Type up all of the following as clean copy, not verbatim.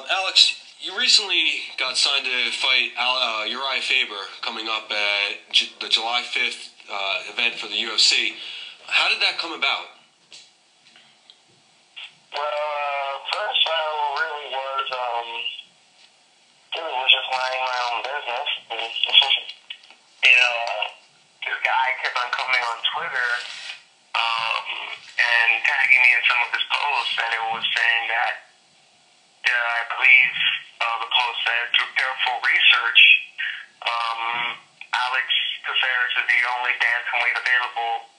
Alex, you recently got signed to fight Uriah Faber coming up at the July 5th event for the UFC. How did that come about? Well, first I really was just minding my own business. This guy kept on coming on Twitter and tagging me in some of his posts, and it was saying that I believe the post said, through careful research, Alex Caceres is the only bantamweight available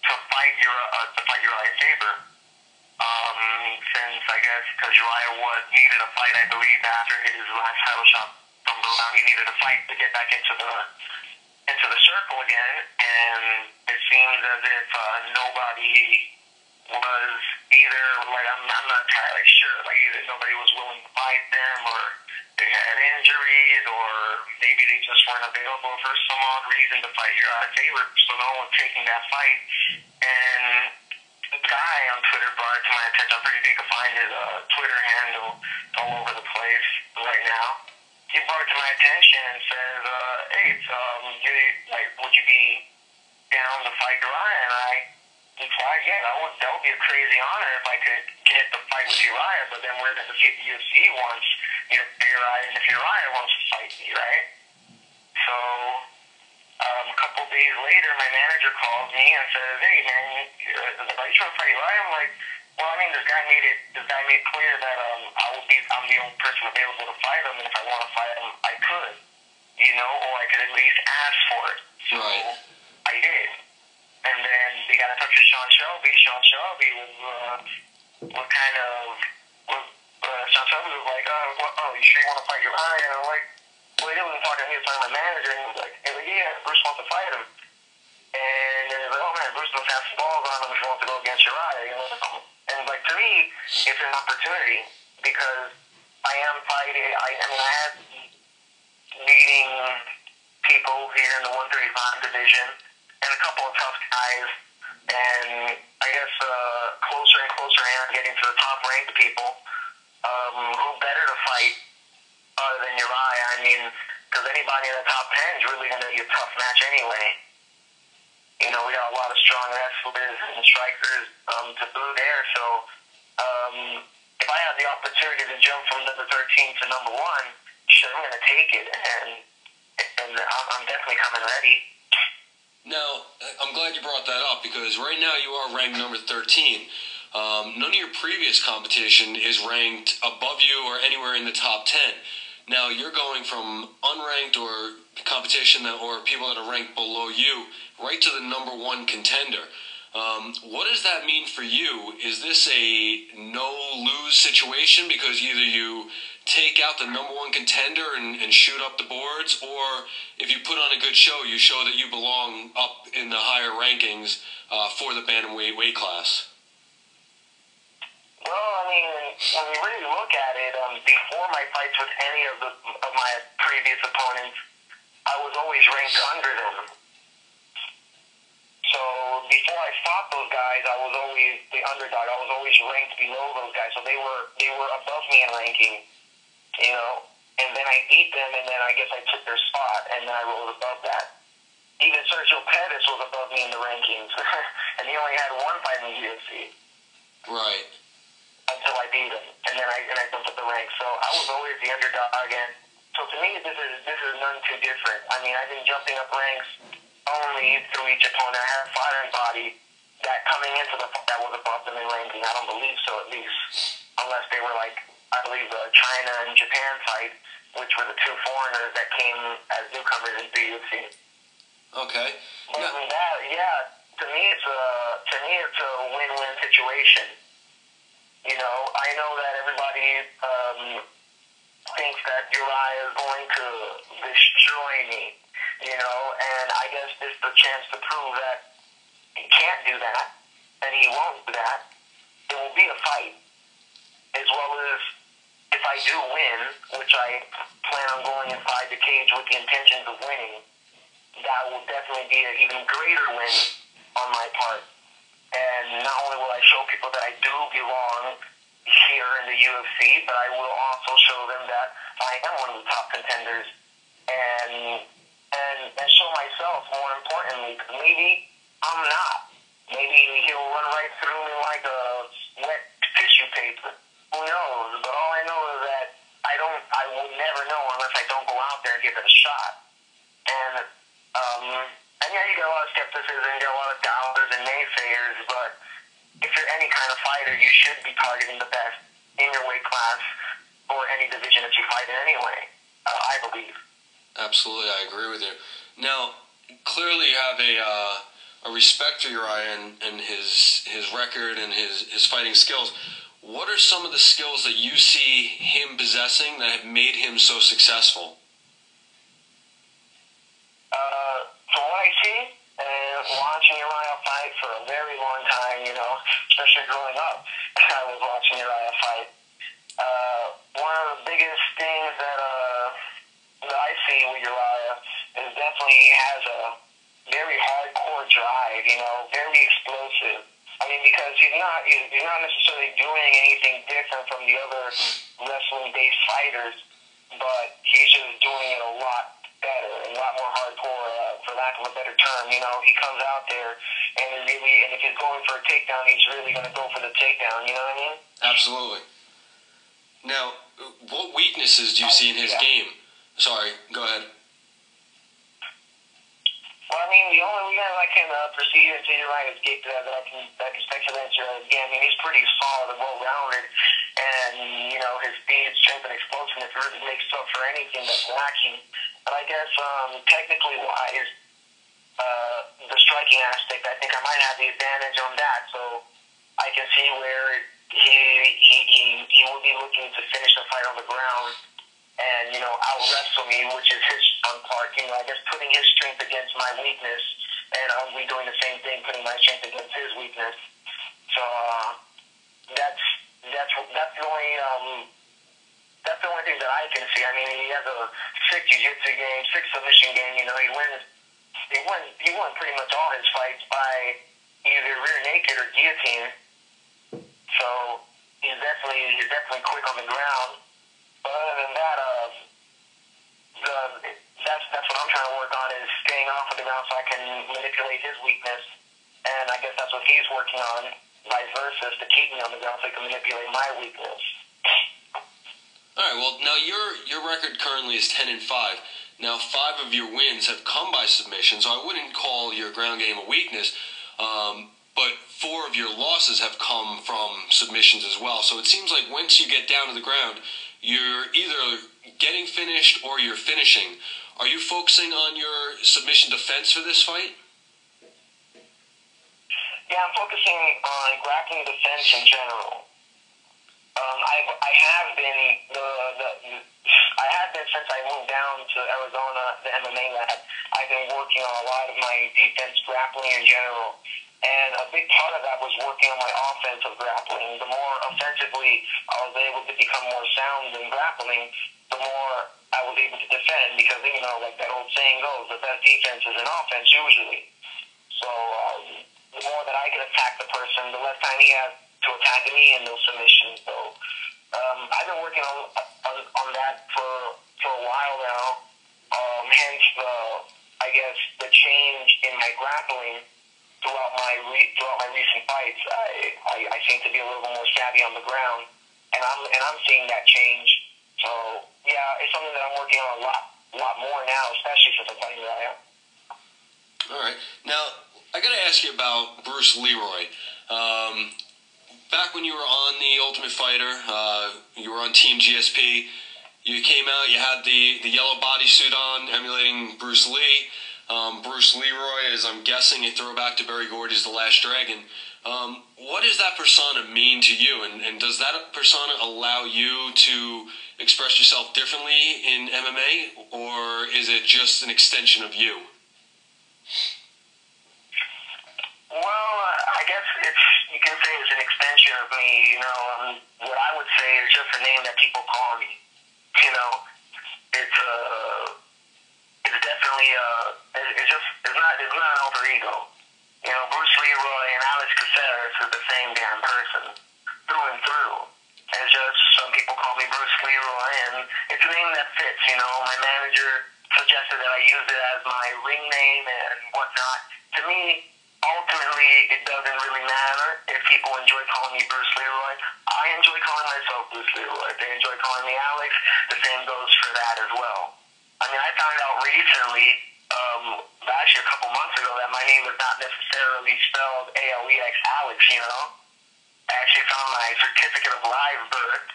to fight Uriah Faber. Since, I guess, because Uriah needed a fight, I believe, after his last title shot from Brown, he needed a fight to get back into the circle again, and it seems as if nobody was either, like, I'm not entirely sure, like, either nobody was willing to fight them, or they had injuries, or maybe they just weren't available for some odd reason to fight Uriah Faber, so no one taking that fight. And the guy on Twitter brought it to my attention. I'm pretty sure you can find his Twitter handle all over the place right now. He brought it to my attention and says, hey, would you be down to fight Uriah? And I replied, yeah, that would be a crazy honor if I could get the fight with Uriah, but then we're going to see if the UFC wants Uriah, and if Uriah wants to fight me, right? So a couple days later, my manager calls me and says, hey, man, are you trying to fight Uriah? I'm like, well, I mean, this guy made clear that I'm the only person available to fight him, and if I want to fight him, I could, or I could at least ask for it. So Right. I did. And then they got in touch with Sean Shelby. Sean Shelby Sean Shelby was like, you sure you want to fight Uriah? And I'm like, well, he wasn't talking to me, he was talking to my manager, and he was like, yeah, Bruce wants to fight him. And then he was like, oh man, Bruce doesn't have some balls on him if he wants to go against Uriah, And like, to me, it's an opportunity, because I am fighting, I have meeting people here in the 135 division, and a couple of tough guys, and I guess closer and closer I am getting to the top ranked people, who better to fight other than Uriah. I mean, because anybody in the top 10 is really going to be a tough match anyway. We got a lot of strong wrestlers and strikers to boot there, so if I have the opportunity to jump from number 13 to number 1, sure, I'm going to take it, and I'm definitely coming ready. Now, I'm glad you brought that up, because right now you are ranked number 13. None of your previous competition is ranked above you or anywhere in the top 10. Now, you're going from unranked or competition or people that are ranked below you right to the number 1 contender. What does that mean for you? Is this a no-lose situation, because either you take out the number 1 contender and shoot up the boards, or if you put on a good show, you show that you belong up in the higher rankings for the bantamweight weight class? Well, I mean, when you really look at it, before my fights with any of my previous opponents, I was always ranked under them. So before I fought those guys, I was always the underdog. I was always ranked below those guys, so they were above me in ranking, And then I beat them, and then I guess I took their spot, and then I rose above that. Even Sergio Pettis was above me in the rankings, and he only had 1 fight in the UFC. Right. Until I beat him, and then I built up the ranks. So I was always the underdog again. So to me, this is none too different. I mean, I've been jumping up ranks only through each opponent. I had a fighter body that coming into the fight that was above them in ranking. I don't believe so, at least, unless they were like, I believe the China and Japan fight, which were the 2 foreigners that came as newcomers into the UFC. Okay. Other than that, to me it's a win-win situation. I know that everybody thinks that Uriah is going to destroy me, and I guess this is the chance to prove that he can't do that, and he won't do that. It will be a fight, as well as if I do win, which I plan on going inside the cage with the intentions of winning, that will definitely be an even greater win on my part. And not only will I show people that I do belong player in the UFC, but I will also show them that I am one of the top contenders, and show myself more importantly. Maybe I'm not. Maybe he'll run right through me like a wet tissue paper. Who knows? But all I know is that I will never know unless I don't go out there and give it a shot. And yeah, you get a lot of skepticism, you get a lot of doubters and naysayers, but if you're any kind of fighter, you should be targeting the best in your weight class or any division that you fight in anyway, I believe. Absolutely, I agree with you. Now, clearly you have a respect for Uriah and his record and his fighting skills. What are some of the skills that you see him possessing that have made him so successful? From what I see, watching Uriah fight for a very long time, especially growing up, I was watching Uriah fight. One of the biggest things that I see with Uriah is definitely he has a very hardcore drive, very explosive. I mean, because he's not necessarily doing anything different from the other wrestling-based fighters, but he's just doing it a lot better, a lot more hardcore, for lack of a better term. He comes out there and if he's going for a takedown, he's really going to go for the takedown. You know what I mean? Absolutely. Now, what weaknesses do you see in his game? Sorry, go ahead. Well, I mean, the only weakness I can perceive into Uriah's game that I can speculate again, I mean, he's pretty solid and well-rounded, and, his speed, strength, and explosiveness really makes up for anything that's lacking. But I guess, technically wise, the striking aspect, I think I might have the advantage on that, so I can see where he will be looking to finish the fight on the ground and, out-wrestle me, which is his strong part. I guess putting his strength against my weakness, and I'll be doing the same thing, putting my strength against his weakness. So, that's the only thing that I can see. I mean, he has a sick jiu-jitsu game, sick submission game. He won pretty much all his fights by either rear naked or guillotine. So he's definitely quick on the ground. But other than that, that's what I'm trying to work on, is staying off of the ground so I can manipulate his weakness. And I guess that's what he's working on, vice versa, to keep me on the ground so he can manipulate my weakness. All right. Well, now your record currently is 10-5. Now, 5 of your wins have come by submission, so I wouldn't call your ground game a weakness. But 4 of your losses have come from submissions as well. So it seems like once you get down to the ground, you're either getting finished or you're finishing. Are you focusing on your submission defense for this fight? Yeah, I'm focusing on grappling defense in general. I have been since I moved down to Arizona, the MMA lab. I've been working on a lot of my defense grappling in general. And a big part of that was working on my offensive grappling. The more offensively I was able to become more sound in grappling, the more I was able to defend, because, like that old saying goes, the best defense is an offense usually. So the more that I can attack the person, the less time he has to attack me in those submissions. So I've been working on that for a while now. Hence the change in my grappling throughout my recent fights. I seem to be a little more savvy on the ground, and I'm seeing that change. So yeah, it's something that I'm working on a lot more now, especially since I'm fighting Uriah. All right. Now, I got to ask you about Bruce Leroy. Back when you were on The Ultimate Fighter, you were on Team GSP. You came out, you had the yellow bodysuit on, emulating Bruce Lee. Bruce Leroy is, I'm guessing, a throwback to Barry Gordy's The Last Dragon. What does that persona mean to you, and does that persona allow you to express yourself differently in MMA, or is it just an extension of you? Well, I guess you can say it's an extension of me. What I would say is just a name that people call me. It's definitely it's not an alter ego. Bruce Leroy and Alex Caceres is the same damn person through and through. It's just some people call me Bruce Leroy, and it's a name that fits. You know, my manager suggested that I use it as my ring name and whatnot. To me, ultimately, it doesn't really matter if people enjoy calling me Bruce Leroy. I enjoy calling myself Bruce Leroy. If they enjoy calling me Alex, the same goes for that as well. I mean, I found out recently, actually a couple months ago, that my name is not necessarily spelled A-L-E-X, Alex, you know? I actually found my certificate of live birth,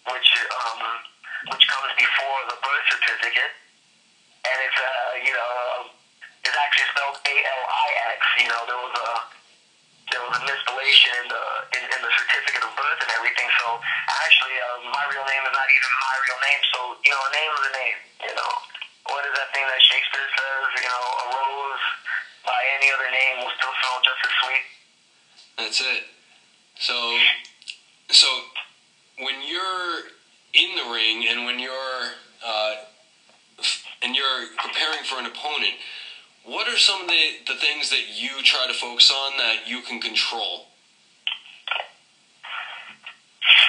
which comes before the birth certificate, and it's, it's actually spelled A-L-I-X, you know, there was a misspellation in the certificate of birth and everything, so actually, my real name is not even my real name, so, you know, a name is a name, you know. What is that thing that Shakespeare says, you know, a rose by any other name will still smell just as sweet? That's it. So when you're in the ring and when you're preparing for an opponent, what are some of the things that you try to focus on that you can control?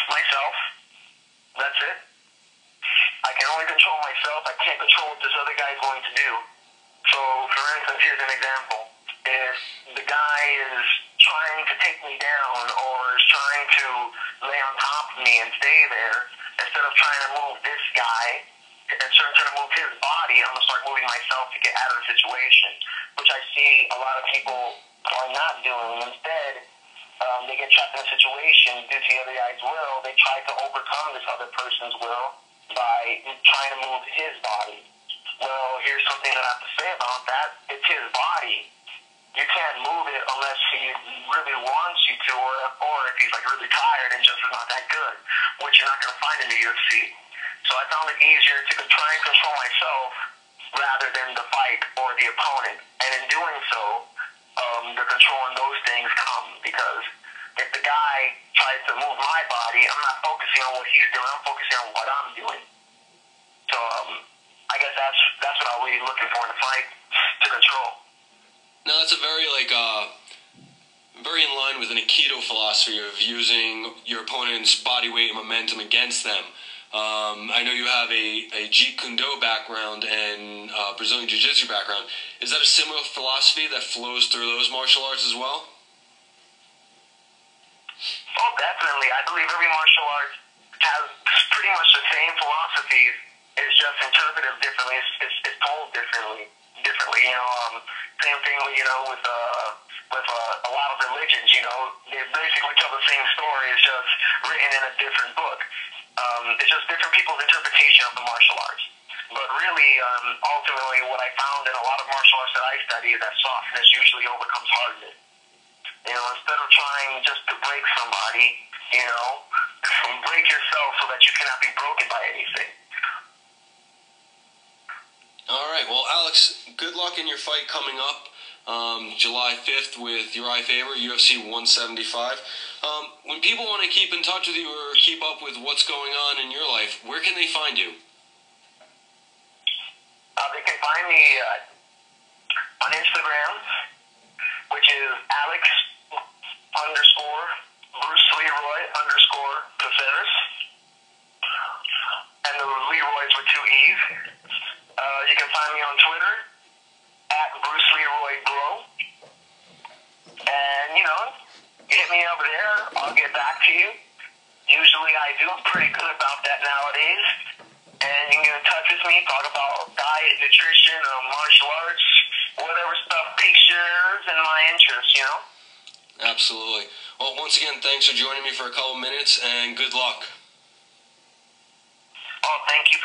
Myself. That's it. I can only control myself. I can't control what this other guy is going to do. So, for instance, here's an example. If the guy is trying to take me down or is trying to lay on top of me and stay there, instead of trying to move this guy and trying to move his body, I'm going to start moving myself to get out of the situation, which I see a lot of people are not doing. Instead, they get trapped in a situation due to the other guy's will. They try to overcome this other person's will by trying to move his body. Well, here's something that I have to say about that. It's his body. You can't move it unless he really wants you to, or if he's like really tired and just is not that good, which you're not going to find in the UFC. So I found it easier to try and control myself rather than the fight or the opponent. And in doing so, the control in those things come, because if the guy tries to move my body, I'm not focusing on what he's doing, I'm focusing on what I'm doing. So I guess that's what I'll be looking for in a fight, to control. Now that's a very very in line with an Aikido philosophy of using your opponent's body weight and momentum against them. I know you have a Jeet Kune Do background and Brazilian Jiu-Jitsu background. Is that a similar philosophy that flows through those martial arts as well? Oh, definitely. I believe every martial art has pretty much the same philosophies. It's just interpreted differently. It's told differently. You know, same thing. You know, with a lot of religions. You know, they basically tell the same story. It's just written in a different book. It's just different people's interpretation of the martial arts. But really, ultimately, what I found in a lot of martial arts that I study is that softness usually overcomes hardness. You know, instead of trying just to break somebody, you know, break yourself so that you cannot be broken by anything. All right. Well, Alex, good luck in your fight coming up July 5th with Uriah Faber, UFC 175. When people want to keep in touch with you or keep up with what's going on in your life, where can they find you? They can find me on Instagram, which is Alex_Bruce Leroy_Caceres. And the Leroy's with 2 E's. You can find me on Twitter @BruceLeroyGrow. And, you know, hit me over there. I'll get back to you. Usually I do pretty good about that nowadays. And you can get in touch with me, talk about diet, nutrition, martial arts, whatever stuff piques yours and my interest, you know? Absolutely. Well, once again, thanks for joining me for a couple minutes, and good luck. Oh, thank you for